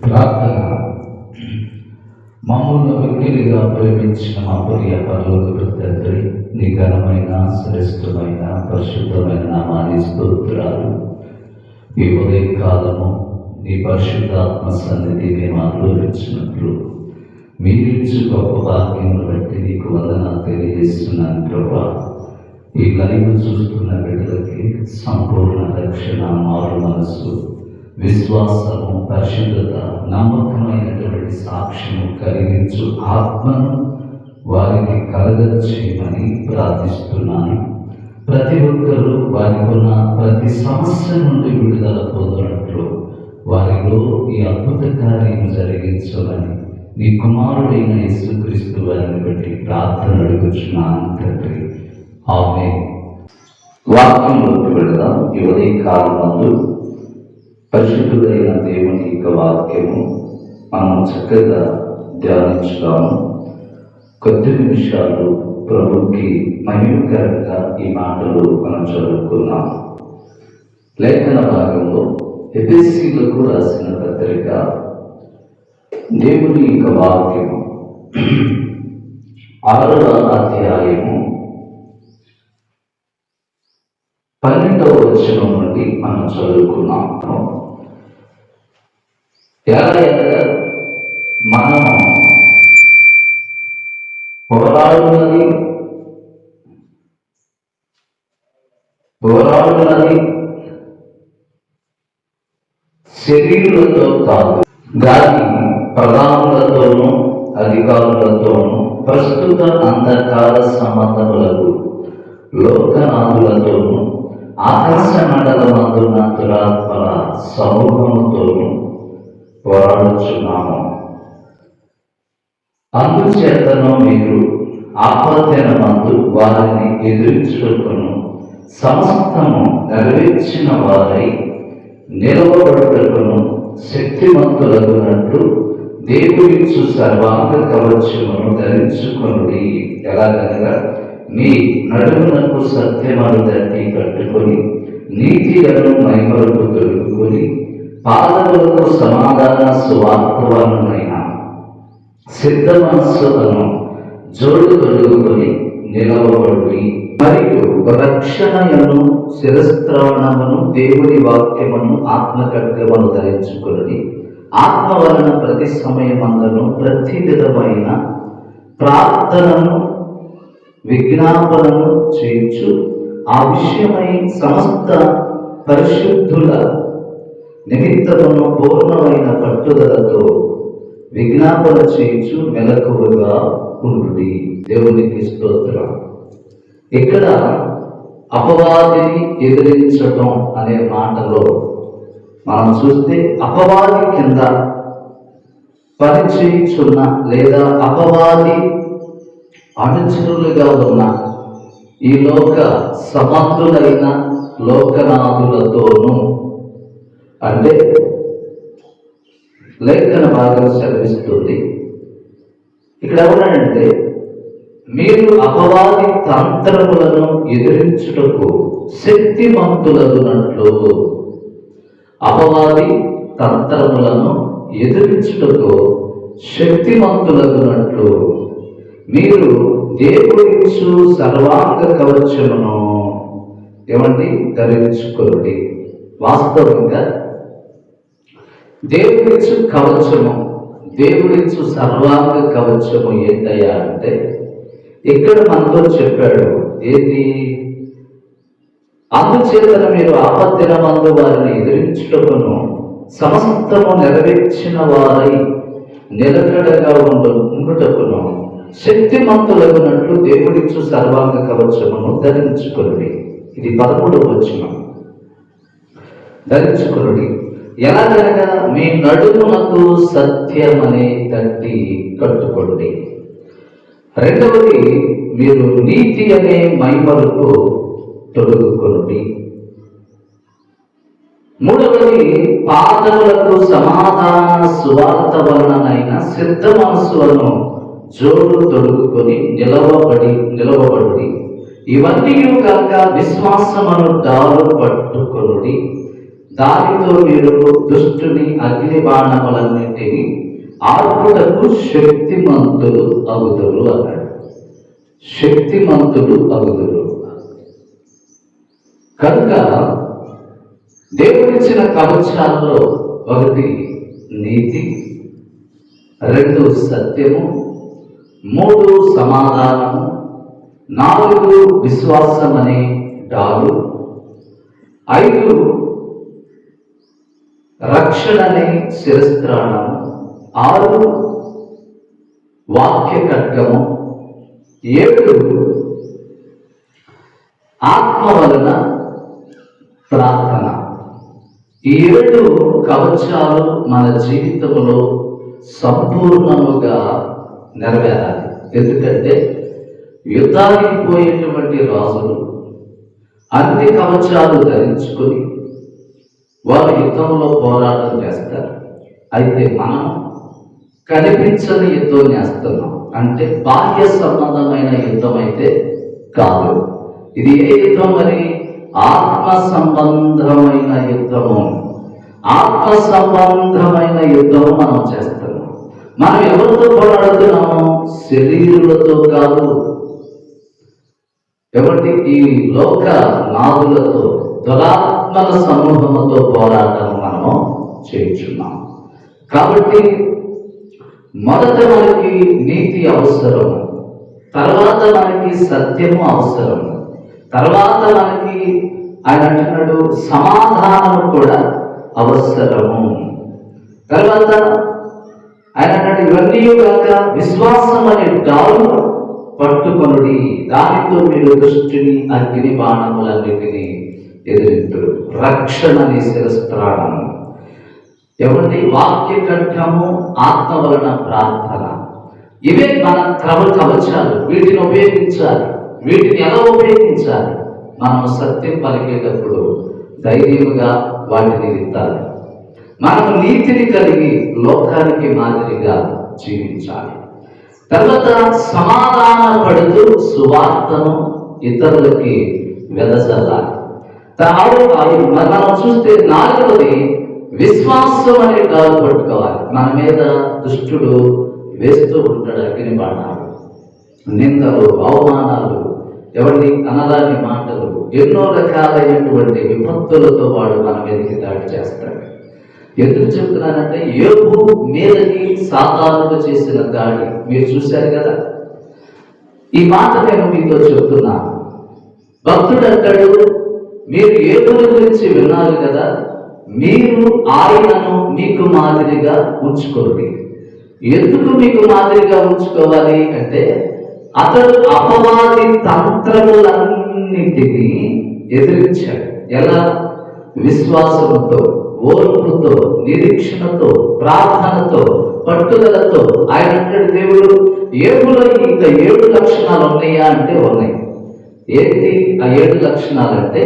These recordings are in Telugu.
ప్రార్థన. మమ్మల్ని మిక్కిలిగా ప్రేమించిన మా ప్రియ పరలోకపు తండ్రి, నీ ఘనమైన శ్రేష్టమైన పరిశుద్ధమైన నామానికి స్తోత్రాలు. ఈ ఉదయకాలము నీ పరిశుద్ధాత్మ సన్నిధి మేము అనుభవించినట్లు మీరిచ్చు గొప్ప భాగ్యమును బట్టి నీకు వందనాలు తెలియజేస్తున్నాను ప్రభా. ఈ లైవ్ చూస్తున్న బిడ్డలకి సంపూర్ణ రక్షణ, మారు మనస్సు, విశ్వాసము, పరిశుద్ధత, నమ్మకమైనటువంటి సాక్ష్యము కలిగించు ఆత్మను వారికి కలగచేయమని ప్రార్థిస్తున్నాను. ప్రతి ఒక్కరూ వారికి ఉన్న ప్రతి సమస్య నుండి విడుదల పొందినట్లు వారిలో ఈ అద్భుత కార్యం జరిగించమని నీ కుమారుడైన యేసుక్రీస్తు వారిని బట్టి ప్రార్థన అడుగుచున్నాను తండ్రి. ఆమేన్. వాక్యంలోకి వెళదాం. ఈ ఉదయకాలమందు పరిశుద్ధుడైన దేవుని యొక్క వాక్యము మనం చక్కగా ధ్యానించుదాము. కొద్ది నిమిషాలు ప్రభుకి మహిమకరంగా ఈ మాటలు మనం చదువుకున్నాం. లేఖన భాగంలో ఎఫెసీయులకు రాసిన పత్రిక దేవుని యొక్క వాక్యము 6వ అధ్యాయము 12వ వచనం నుండి మనం చదువుకున్నాము. ఎలాగైనా మనము పోరాడున్నది శరీరులతో కాదు, గాని ప్రధానులతోనూ అధికారులతోనూ ప్రస్తుత అంధకార సంబంధములకు లోకనాథులతోనూ ఆకాశ మండలమందున్న దురాత్మల సమూహముతోనూ పోరాడుచున్నాము. అందుచేతను మీరు ఆపత్తిమందు వారిని ఎదురించుటకును సమస్తము నెరవేర్చిన వారై నిలవబడుటకును శక్తిమంతులగునట్లు దేవుడిచ్చు సర్వాంగ కవచమును ధరించుకొనుడి. ఎలాగనగా మీ నడుమునకు సత్యమును దట్టి కట్టుకొని నీతిలను మైమరుపు తొడుగుకొని పాదములకు సమాధాన సువార్తవనునైన సిద్ధ మనస్సులను జోడు తొడుగుకొని నిలవబడి, మరియు రక్షణయను శిరస్త్రావణమును దేవుని వాక్యమును ఆత్మఖడ్గమును ధరించుకొని ఆత్మ వలన ప్రతి సమయమందును ప్రతి విధమైన ప్రార్థనను విజ్ఞాపనను చేయించు ఆ విషయమై సమస్త పరిశుద్ధుల నిమిత్తమును పూర్ణమైన పట్టుదలతో విజ్ఞాపన చేయించు మెలకువగా ఉండుడి. దేవునికి స్తోత్రం. ఇక్కడ అపవాదిని ఎదిరించటం అనే మాటలో మనం చూస్తే అపవాది కింద పనిచేయుచున్న లేదా అపవాది అనుచరులుగా ఉన్న ఈ లోక సమర్థులైన లోకనాథులతోనూ, అంటే లేఖన భాగం సెలవిస్తుంది ఇక్కడ ఎవరంటే మీరు అపవాది తంత్రములను ఎదిరించుటకు శక్తిమంతులగునట్లు, అపవాది తంత్రములను ఎదిరించుటకు శక్తిమంతులగునట్లు మీరు దేవుడిచ్చు సర్వాంగ కవచమును ఏమండి ధరించుకోండి. వాస్తవంగా దేవుడిచ్చు కవచము, దేవుడిచ్చు సర్వాంగ కవచము ఏంటయ్యా అంటే ఇక్కడ మనతో చెప్పాడు ఏంటి? అందుచేతన మీరు ఆపత్తిమందు వారిని ఎదిరించుటకును సమస్తము నెరవేర్చిన వారై నిలకడగా ఉండుటకును శక్తిమంతులగునట్లు దేవుడిచ్చు సర్వాంగ కవచమును ధరించుకొనుడి. ఇది 13వ వచనం. ధరించుకొనుడి. ఎలాగనగా మీ నడుమునకు సత్యమనే తట్టి కట్టుకోండి. రెండవది, మీరు నీతి అనే మైమరుపు తొడుగుకొనుడి. మూడవది, పాదములకు సమాధాన సువార్త వలనైన సిద్ధ మనస్సులను జోడు తొడుగుకొని నిలవబడి ఇవన్నీ కాక విశ్వాసమును డాలు పట్టుకొనుడి. దానితో మీరు దుష్టుని అగ్ని బాణములన్నింటినీ ఆర్పుటకు శక్తిమంతులు అగుదురు అన్నాడు. శక్తిమంతులు అగుదురు. కనుక దేవుడిచ్చిన కవచాల్లో ఒకటి నీతి, 2 సత్యము, 3 సమాధానము, 4 విశ్వాసం అనే డాలు, 5 రక్షణ అనే శిరస్త్రాణము, 6 వాక్య ఖడ్గము, 7 ఆత్మ వలన ప్రార్థన. ఈ 7 కవచాలు మన జీవితంలో సంపూర్ణముగా నెరవేరాలి. ఎందుకంటే యుద్ధానికి పోయేటువంటి రాజులు అన్ని కవచాలు ధరించుకొని వారు యుద్ధంలో పోరాటం చేస్తారు. అయితే మనం కనిపించని యుద్ధం చేస్తున్నాం. అంటే బాహ్య సంబంధమైన యుద్ధం అయితే కాదు. ఇది ఏ యుద్ధం మరి? ఆత్మ సంబంధమైన యుద్ధము. ఆత్మ సంబంధమైన యుద్ధము మనం చేస్తున్నాం. మనం ఎవరితో పోరాడుతున్నాము? శరీరులతో కాదు. ఎవరి? ఈ లోక నాదులతో, దురాత్మల సమూహముతో పోరాటం మనము చేయించున్నాం. కాబట్టి మొదట మనకి నీతి అవసరం, తర్వాత మనకి సత్యము అవసరం, తర్వాత మనకి ఆయన అంటున్నాడు సమాధానము కూడా అవసరము. తర్వాత ఆయన అన్నాడు ఇవన్నీ కాక విశ్వాసం అనే డాలు పట్టుకొనుడి, దానితో మీరు దుష్టుని అగ్ని బాణములన్నిటినీ ఎదిరింతుడు. రక్షణ అనే శిరస్త్రాణము. ఎవరి? వాక్య కంఠము, ఆత్మ వలన ప్రార్థన. ఇవే మన కవచాలు. వీటిని ఉపయోగించాలి. వీటిని ఎలా ఉపయోగించాలి? మనం సత్యం పలికేటప్పుడు ధైర్యముగా వాటిని విత్తాలి. మనం నీతిని కలిగి లోకానికి మాదిరిగా జీవించాలి. తర్వాత సమాధానపడుతూ సువార్తను ఇతరులకి వెదజల్లాలి. మనం చూస్తే 4వది విశ్వాసం అనే డాలు పట్టుకోవాలి. మన మీద దుష్టుడు వేస్తూ ఉంటాడు అగ్ని బాణాలు, నిందలు, అవమానాలు, ఎవరిని అనరాని మాటలు, ఎన్నో రకాలైనటువంటి విపత్తులతో వాడు మన మీదకి దాడి చేస్తాడు. ఎందుకు చెప్తున్నానంటే యోబు మీదకి సాతానుడు చేసిన దాడి మీరు చూశారు కదా. ఈ మాట నేను మీతో చెప్తున్నాను. భక్తుడు అంటాడు, మీరు యోబుని గురించి విన్నారు కదా, మీరు ఆయనను మీకు మాదిరిగా ఉంచుకోండి. ఎందుకు మీకు మాదిరిగా ఉంచుకోవాలి అంటే అతడు అపవాది తంత్రములన్నింటినీ ఎదిరించాడు. ఎలా? విశ్వాసంతో, ఓర్పుతో, నిరీక్షణతో, ప్రార్థనతో, పట్టుదలతో. ఆయన అంటాడు దేవుడు యోబులో ఇంకా 7 లక్షణాలు ఉన్నాయా అంటే ఉన్నాయి. ఏంటి ఆ 7 లక్షణాలు అంటే?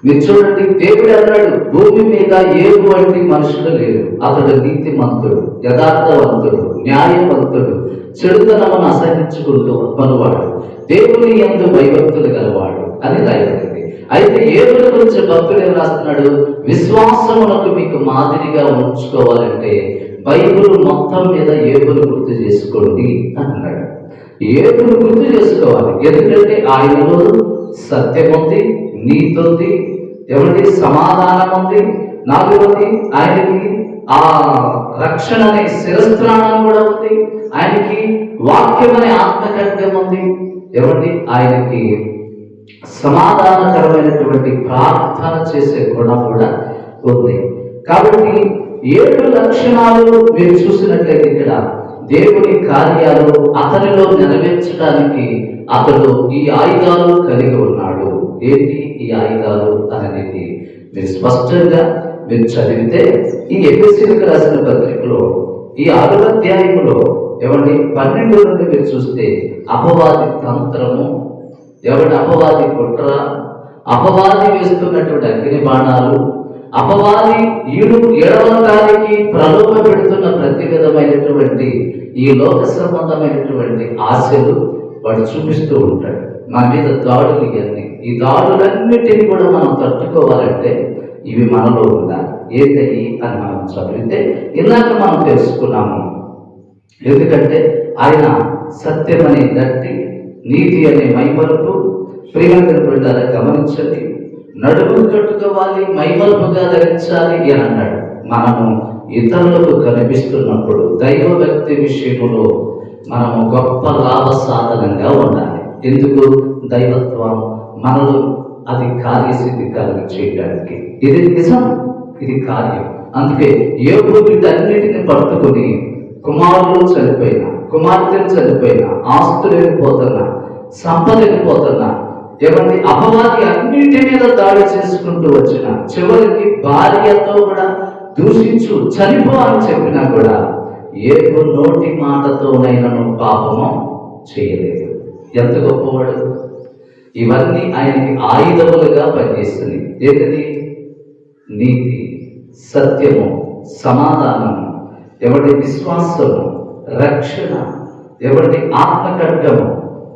మీరు చూడండి, దేవుడు అన్నాడు భూమి మీద యోబు వంటి మనుషులు లేరు. అతడు నీతిమంతుడు, యథార్థవంతుడు, న్యాయవంతుడు, చెడుతనమును అసహించుకుంటూ పనువాడు, దేవుని యందు భయభక్తులు గలవాడు అని రాయబడింది. అయితే యోబుల గురించి భక్తుడు ఏం రాస్తున్నాడు? విశ్వాసమునకు మీకు మాదిరిగా ఉంచుకోవాలంటే బైబిల్ మొత్తం మీద యోబును గుర్తు చేసుకోండి అన్నాడు. యోబును గుర్తు చేసుకోవాలి. ఎందుకంటే ఆయనలో సత్యం ఉంది, నీతి ఉంది, ఎవరి? సమాధానం ఉంది. 4వది ఆయనకి ఆ రక్షణ అనే శిరస్త్రాణం కూడా ఉంది. ఆయనకి వాక్యం అనే ఆత్మకర్తం ఉంది. ఎవరి? ఆయనకి సమాధానకరమైనటువంటి ప్రార్థన చేసే గుణం కూడా ఉంది. కాబట్టి 7 లక్షణాలు మీరు చూసినట్లయితే ఇక్కడ దేవుని కార్యాలు అతనిలో నెరవేర్చడానికి అతడు ఈ ఆయుధాలు కలిగి ఉన్నాడు. ఏంటి ఈ ఆయుధాలు అనేది మీరు స్పష్టంగా మీరు చదివితే ఈ ఎఫెసీయులకు రాసిన పత్రికలో ఈ 6వ అధ్యాయంలో 12 నుండి మీరు చూస్తే అపవాది తంత్రము, అపవాది కుట్ర, అపవాది వేస్తున్నటువంటి అగ్ని బాణాలు, అపవాది ఏడవడానికి ప్రలోభ పెడుతున్న ప్రతి విధమైనటువంటి ఈ లోక సంబంధమైనటువంటి ఆశలు వాడు చూపిస్తూ ఉంటాడు. మన మీద దాడులు ఇవన్నీ. ఈ దాడులన్నిటినీ కూడా మనం తట్టుకోవాలంటే ఇవి మనలో ఉందా ఏంటయ్యి అని మనం చదివితే ఇందాక మనం తెలుసుకున్నాము. ఎందుకంటే ఆయన సత్యం అనే దట్టి, నీతి అనే మైమరుపు, ప్రియమైన బిడ్డల గమనించండి, నడుము కట్టుకోవాలి, మైమరుపుగా ధరించాలి అని అన్నాడు. మనము ఇతరులకు కనిపిస్తున్నప్పుడు దైవ వ్యక్తి విషయంలో మనము గొప్ప లాభ సాధనంగా ఉండాలి. ఎందుకు? దైవత్వం మనలో అది కార్యసిద్ధి కలిగి చేయడానికి. ఇది నిజం, ఇది కార్యం. అందుకే యోబు వీటన్నిటిని పట్టుకుని కుమారులు చనిపోయినా, కుమార్తెలు చనిపోయినా, ఆస్తులు వెళ్ళిపోతున్నా, సంపద వెళ్ళిపోతున్నా, ఎవరి అపవాది అన్నిటి మీద దాడి చేసుకుంటూ వచ్చిన, చివరికి భార్యతో కూడా దూషించు చనిపో అని చెప్పినా కూడా ఏ నోటి మాటతోనైనా పాపము చేయలేదు. ఎంత గొప్పవాడు! ఇవన్నీ ఆయనకి ఆయుధములుగా పనిచేస్తుంది. ఏంటది? నీతి, సత్యము, సమాధానము, ఎవరి విశ్వాసము, రక్షణ, ఎవరి ఆత్మఖడ్గము,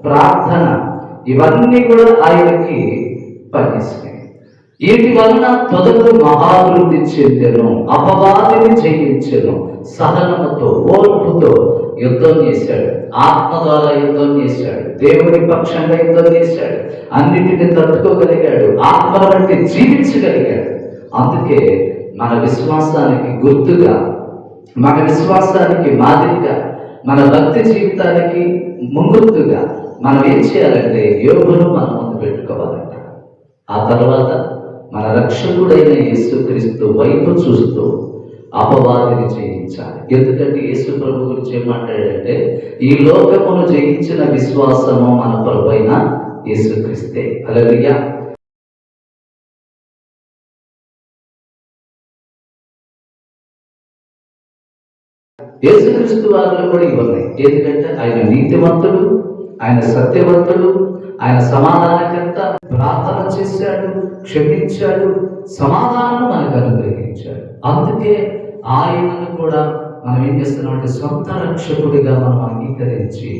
ప్రార్థన, ఇవన్నీ కూడా ఆయనకి పనిచేస్తున్నాయి. వీటి వలన తొదకు మహాభివృద్ధి చెందెను, అపవాదిని జయించెను, సహనముతో, ఓర్పుతో యుద్ధం చేశాడు, ఆత్మ ద్వారా యుద్ధం చేశాడు, దేవుని పక్షంగా యుద్ధం చేశాడు, అన్నిటిని తట్టుకోగలిగాడు, ఆత్మను బట్టి జీవించగలిగాడు. అందుకే మన విశ్వాసానికి గుర్తుగా, మన విశ్వాసానికి మాదిరిగా, మన భక్తి జీవితానికి ముంగుర్తుగా మనం ఏం చేయాలంటే యోగును మన ముందు పెట్టుకోవాలంట. ఆ తర్వాత మన రక్షకుడైన యేసుక్రీస్తు వైపు చూస్తూ అపవాదిని జయించాలి. ఎందుకంటే యేసు ప్రభు గురించి ఏమంటాడంటే, ఈ లోకమును జయించిన విశ్వాసము మన ప్రభువైన యేసుక్రీస్తే. హల్లెలూయా. యేసుక్రీస్తు వారిలో కూడా ఇవన్నాయి. ఎందుకంటే ఆయన నీతివంతుడు, ఆయన సత్యవంతుడు, ఆయన సమాధానకర్త, ప్రార్థన చేశాడు, క్షమించాడు, సమాధానం మనకు అనుగ్రహించాడు. అందుకే ఆయనను కూడా మనం ఏం చేస్తున్నామంటే సొంత రక్షకుడిగా మనం అంగీకరించి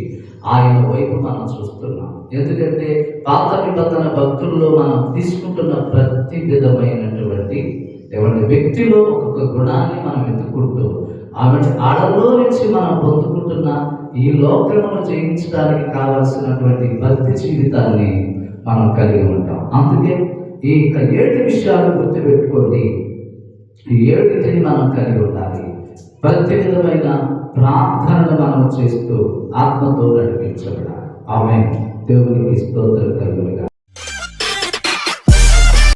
ఆయన వైపు మనం చూస్తున్నాం. ఎందుకంటే పాత నిబంధన భక్తుల్లో మనం తీసుకుంటున్న ప్రతి విధమైనటువంటి ఎవరి వ్యక్తిలో ఒక్కొక్క గుణాన్ని మనం ఎత్తుకుంటూ ఆడలో నుంచి మనం పొందుకుంటున్న ఈ లోకమును జయించడానికి కావలసినటువంటి భక్తి జీవితాన్ని మనం కలిగి ఉంటాం. అందుకే ఈ 7 విషయాలు గుర్తుపెట్టుకోండి. ఈ 7 మనం కలిగి ఉండాలి. ప్రతి విధమైన ప్రార్థనను మనం చేస్తూ ఆత్మతో నడిపించబడాలి. ఆమేన్. దేవునికి స్తోత్రం కలుగునుగాక.